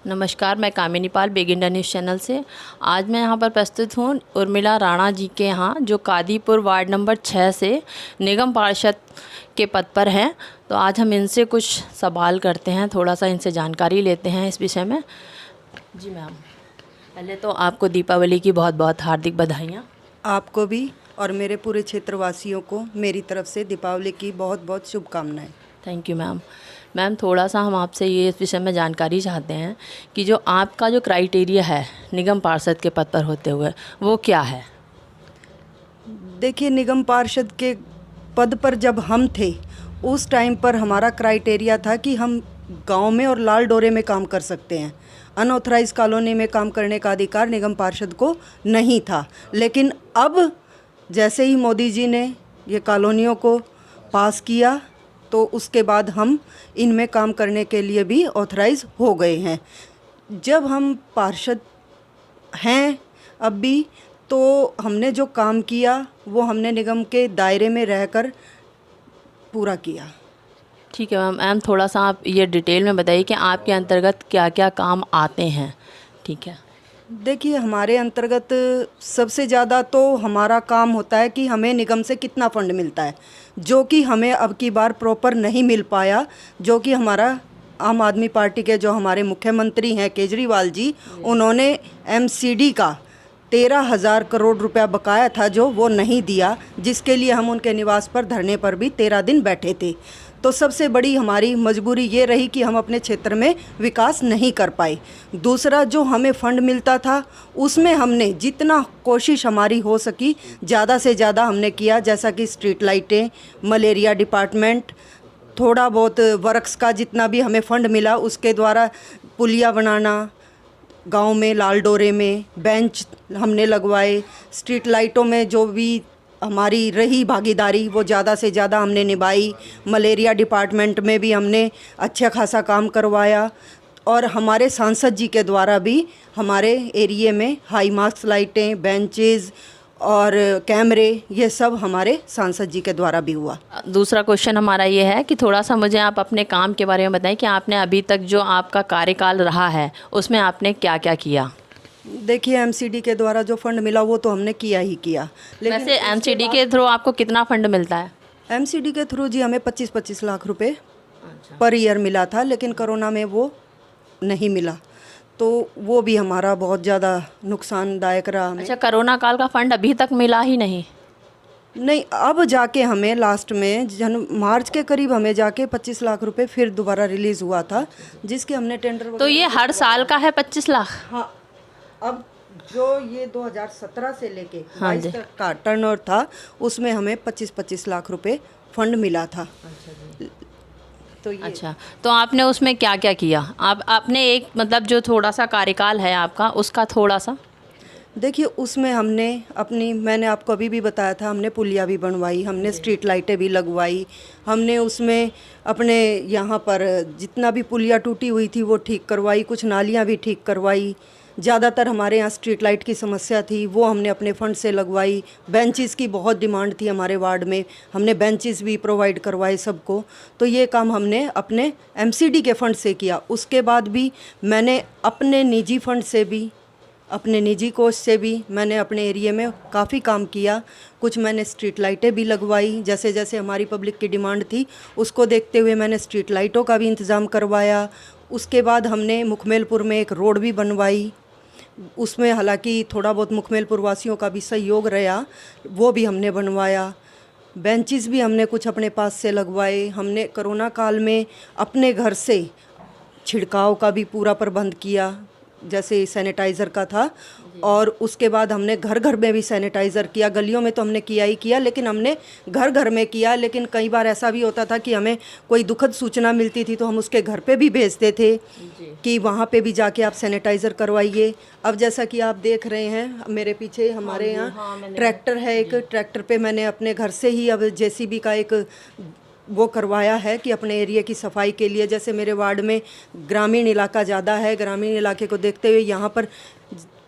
नमस्कार, मैं कामिनी पाल बेगिंडा news channel से। आज मैं यहाँ पर प्रस्तुत हूँ उर्मिला राणा जी के यहाँ, जो कादीपुर वार्ड नंबर 6 से निगम पार्षद के पद पर हैं। तो आज हम इनसे कुछ सवाल करते हैं, थोड़ा सा इनसे जानकारी लेते हैं इस विषय में। जी मैम, पहले तो आपको दीपावली की बहुत बहुत हार्दिक बधाइयाँ। आपको भी और मेरे पूरे क्षेत्रवासियों को मेरी तरफ से दीपावली की बहुत बहुत शुभकामनाएं। Thank you ma'am. मैम, थोड़ा सा हम आपसे ये इस विषय में जानकारी चाहते हैं कि जो आपका जो क्राइटेरिया है निगम पार्षद के पद पर होते हुए, वो क्या है? देखिए, निगम पार्षद के पद पर जब हम थे उस टाइम पर हमारा क्राइटेरिया था कि हम गांव में और लाल डोरे में काम कर सकते हैं। अनऑथराइज कॉलोनी में काम करने का अधिकार निगम पार्षद को नहीं था। लेकिन अब जैसे ही मोदी जी ने ये कॉलोनियों को पास किया तो उसके बाद हम इनमें काम करने के लिए भी ऑथराइज हो गए हैं। जब हम पार्षद हैं अब भी, तो हमने जो काम किया वो हमने निगम के दायरे में रहकर पूरा किया। ठीक है मैम। मैम, थोड़ा सा आप ये डिटेल में बताइए कि आपके अंतर्गत क्या क्या काम आते हैं। ठीक है। देखिए, हमारे अंतर्गत सबसे ज़्यादा तो हमारा काम होता है कि हमें निगम से कितना फ़ंड मिलता है, जो कि हमें अब की बार प्रॉपर नहीं मिल पाया। जो कि हमारा आम आदमी पार्टी के जो हमारे मुख्यमंत्री हैं केजरीवाल जी, उन्होंने एमसीडी का 13,000 करोड़ रुपया बकाया था जो वो नहीं दिया, जिसके लिए हम उनके निवास पर धरने पर भी 13 दिन बैठे थे। तो सबसे बड़ी हमारी मजबूरी ये रही कि हम अपने क्षेत्र में विकास नहीं कर पाए। दूसरा, जो हमें फंड मिलता था उसमें हमने जितना कोशिश हमारी हो सकी ज़्यादा से ज़्यादा हमने किया, जैसा कि स्ट्रीट लाइटें, मलेरिया डिपार्टमेंट, थोड़ा बहुत वर्क्स का जितना भी हमें फ़ंड मिला उसके द्वारा पुलिया बनाना, गांव में लाल डोरे में बेंच हमने लगवाए, स्ट्रीट लाइटों में जो भी हमारी रही भागीदारी वो ज़्यादा से ज़्यादा हमने निभाई। मलेरिया डिपार्टमेंट में भी हमने अच्छा खासा काम करवाया। और हमारे सांसद जी के द्वारा भी हमारे एरिए में हाई मास्क लाइटें, बेंचेस और कैमरे, ये सब हमारे सांसद जी के द्वारा भी हुआ। दूसरा क्वेश्चन हमारा ये है कि थोड़ा सा मुझे आप अपने काम के बारे में बताएं कि आपने अभी तक जो आपका कार्यकाल रहा है उसमें आपने क्या क्या किया। देखिए, एमसीडी के द्वारा जो फंड मिला वो तो हमने किया ही किया। लेकिन वैसे एमसीडी के थ्रू आपको कितना फंड मिलता है? एमसीडी के थ्रू जी हमें 25-25 लाख रुपए पर ईयर मिला था, लेकिन कोरोना में वो नहीं मिला, तो वो भी हमारा बहुत ज़्यादा नुकसानदायक रहा हमें। अच्छा, कोरोना काल का फंड अभी तक मिला ही नहीं? नहीं, अब जाके हमें लास्ट में मार्च के करीब हमें जाके 25 लाख रुपए फिर दोबारा रिलीज़ हुआ था, जिसके हमने टेंडर। तो ये हर साल का है 25 लाख? हाँ, अब जो ये 2017 से लेके हाँ 22 तक का टर्नओवर था उसमें हमें 25-25 लाख रुपए फंड मिला था। तो ये अच्छा, तो आपने उसमें क्या क्या किया? आपने एक मतलब जो थोड़ा सा कार्यकाल है आपका उसका थोड़ा सा। देखिए, उसमें हमने मैंने आपको अभी भी बताया था, हमने पुलिया भी बनवाई, हमने स्ट्रीट लाइटें भी लगवाई, हमने उसमें अपने यहाँ पर जितना भी पुलिया टूटी हुई थी वो ठीक करवाई, कुछ नालियाँ भी ठीक करवाई। ज़्यादातर हमारे यहाँ स्ट्रीट लाइट की समस्या थी, वो हमने अपने फ़ंड से लगवाई। बेंचेस की बहुत डिमांड थी हमारे वार्ड में, हमने बेंचेस भी प्रोवाइड करवाए सबको। तो ये काम हमने अपने एमसीडी के फ़ंड से किया। उसके बाद भी मैंने अपने निजी फ़ंड से भी, अपने निजी कोष से भी मैंने अपने एरिया में काफ़ी काम किया। कुछ मैंने स्ट्रीट लाइटें भी लगवाई, जैसे जैसे हमारी पब्लिक की डिमांड थी उसको देखते हुए मैंने स्ट्रीट लाइटों का भी इंतज़ाम करवाया। उसके बाद हमने मुखमेलपुर में एक रोड भी बनवाई, उसमें हालांकि थोड़ा बहुत मुखमेलपुर वासियों का भी सहयोग रहा, वो भी हमने बनवाया। बेंचेस भी हमने कुछ अपने पास से लगवाए। हमने कोरोना काल में अपने घर से छिड़काव का भी पूरा प्रबंध किया, जैसे सैनिटाइज़र का था। और उसके बाद हमने घर घर में भी सैनिटाइज़र किया। गलियों में तो हमने किया ही किया, लेकिन हमने घर घर में किया। लेकिन कई बार ऐसा भी होता था कि हमें कोई दुखद सूचना मिलती थी तो हम उसके घर पे भी भेजते थे कि वहाँ पे भी जाके आप सैनिटाइज़र करवाइए। अब जैसा कि आप देख रहे हैं मेरे पीछे हमारे यहाँ ट्रैक्टर है, एक ट्रैक्टर पे मैंने अपने घर से ही अब जेसीबी का एक वो करवाया है कि अपने एरिया की सफाई के लिए। जैसे मेरे वार्ड में ग्रामीण इलाका ज़्यादा है, ग्रामीण इलाके को देखते हुए यहाँ पर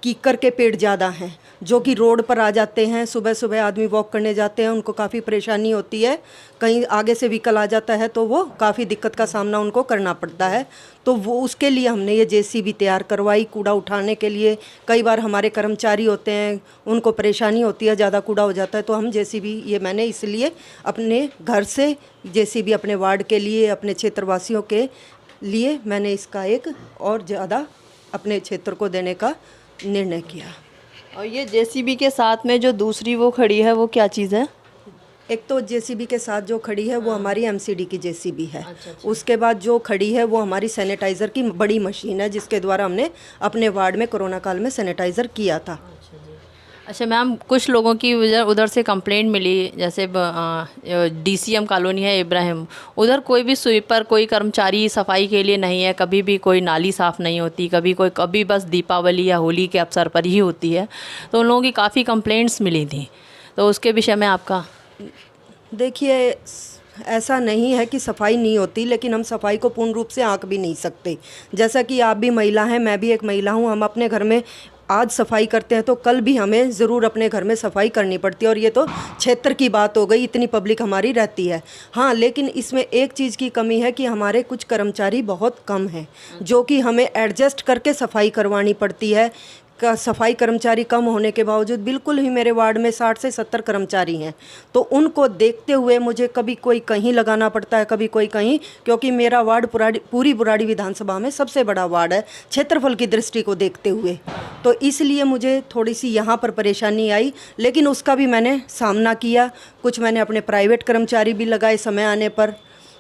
कीकर के पेड़ ज़्यादा हैं जो कि रोड पर आ जाते हैं। सुबह सुबह आदमी वॉक करने जाते हैं, उनको काफ़ी परेशानी होती है। कहीं आगे से व्हीकल आ जाता है तो वो काफ़ी दिक्कत का सामना उनको करना पड़ता है। तो वो उसके लिए हमने ये जेसीबी तैयार करवाई, कूड़ा उठाने के लिए। कई बार हमारे कर्मचारी होते हैं, उनको परेशानी होती है, ज़्यादा कूड़ा हो जाता है, तो हम जेसीबी ये मैंने इसलिए अपने घर से जेसीबी अपने वार्ड के लिए, अपने क्षेत्रवासियों के लिए मैंने इसका एक और ज़्यादा अपने क्षेत्र को देने का निर्णय किया। और ये जेसीबी के साथ में जो दूसरी वो खड़ी है वो क्या चीज़ है? एक तो जेसीबी के साथ जो खड़ी है वो हमारी एमसीडी की जेसीबी है। अच्छा। उसके बाद जो खड़ी है वो हमारी सैनिटाइज़र की बड़ी मशीन है, जिसके द्वारा हमने अपने वार्ड में कोरोना काल में सैनिटाइज़र किया था। अच्छा मैम, कुछ लोगों की उधर से कंप्लेंट मिली, जैसे डीसीएम कॉलोनी है इब्राहिम, उधर कोई भी स्वीपर, कोई कर्मचारी सफाई के लिए नहीं है, कभी भी कोई नाली साफ़ नहीं होती, कभी बस दीपावली या होली के अवसर पर ही होती है। तो उन लोगों की काफ़ी कंप्लेंट्स मिली थी, तो उसके विषय में आपका? देखिए, ऐसा नहीं है कि सफाई नहीं होती, लेकिन हम सफाई को पूर्ण रूप से आंक भी नहीं सकते। जैसा कि आप भी महिला हैं, मैं भी एक महिला हूं, हम अपने घर में आज सफाई करते हैं तो कल भी हमें ज़रूर अपने घर में सफाई करनी पड़ती है। और ये तो क्षेत्र की बात हो गई, इतनी पब्लिक हमारी रहती है। हाँ, लेकिन इसमें एक चीज़ की कमी है कि हमारे कुछ कर्मचारी बहुत कम हैं, जो कि हमें एडजस्ट करके सफाई करवानी पड़ती है। सफाई कर्मचारी कम होने के बावजूद बिल्कुल ही मेरे वार्ड में 60 से 70 कर्मचारी हैं, तो उनको देखते हुए मुझे कभी कोई कहीं लगाना पड़ता है, कभी कोई कहीं, क्योंकि मेरा वार्ड पूरी बुराड़ी विधानसभा में सबसे बड़ा वार्ड है क्षेत्रफल की दृष्टि को देखते हुए। तो इसलिए मुझे थोड़ी सी यहाँ पर परेशानी आई, लेकिन उसका भी मैंने सामना किया। कुछ मैंने अपने प्राइवेट कर्मचारी भी लगाए समय आने पर।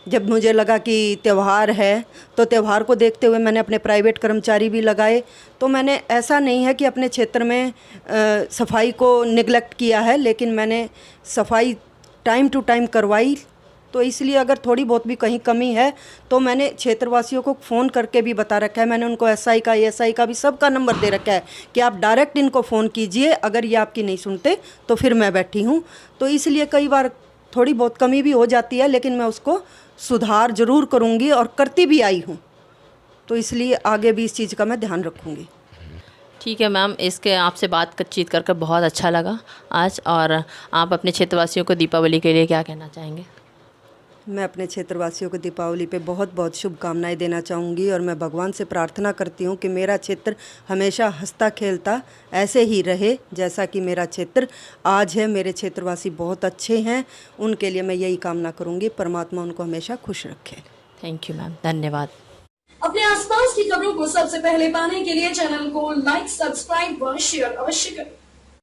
जब मुझे लगा कि त्यौहार है तो त्यौहार को देखते हुए मैंने अपने प्राइवेट कर्मचारी भी लगाए। तो मैंने, ऐसा नहीं है कि अपने क्षेत्र में सफाई को निगलेक्ट किया है, लेकिन मैंने सफाई टाइम टू टाइम करवाई। तो इसलिए अगर थोड़ी बहुत भी कहीं कमी है तो मैंने क्षेत्रवासियों को फ़ोन करके भी बता रखा है। मैंने उनको एसआई का, एएसआई का भी सबका नंबर दे रखा है कि आप डायरेक्ट इनको फ़ोन कीजिए, अगर ये आपकी नहीं सुनते तो फिर मैं बैठी हूँ। तो इसलिए कई बार थोड़ी बहुत कमी भी हो जाती है, लेकिन मैं उसको सुधार ज़रूर करूँगी और करती भी आई हूँ। तो इसलिए आगे भी इस चीज़ का मैं ध्यान रखूँगी। ठीक है मैम, इसके आपसे बातचीत कर बहुत अच्छा लगा आज। और आप अपने क्षेत्रवासियों को दीपावली के लिए क्या कहना चाहेंगे? मैं अपने क्षेत्रवासियों को दीपावली पे बहुत बहुत शुभकामनाएं देना चाहूँगी, और मैं भगवान से प्रार्थना करती हूँ कि मेरा क्षेत्र हमेशा हंसता खेलता ऐसे ही रहे जैसा कि मेरा क्षेत्र आज है। मेरे क्षेत्रवासी बहुत अच्छे हैं, उनके लिए मैं यही कामना करूँगी, परमात्मा उनको हमेशा खुश रखे। थैंक यू मैम, धन्यवाद। अपने आसपास की खबरों को सबसे पहले पाने के लिए चैनल को लाइक, सब्सक्राइब व शेयर अवश्य करें।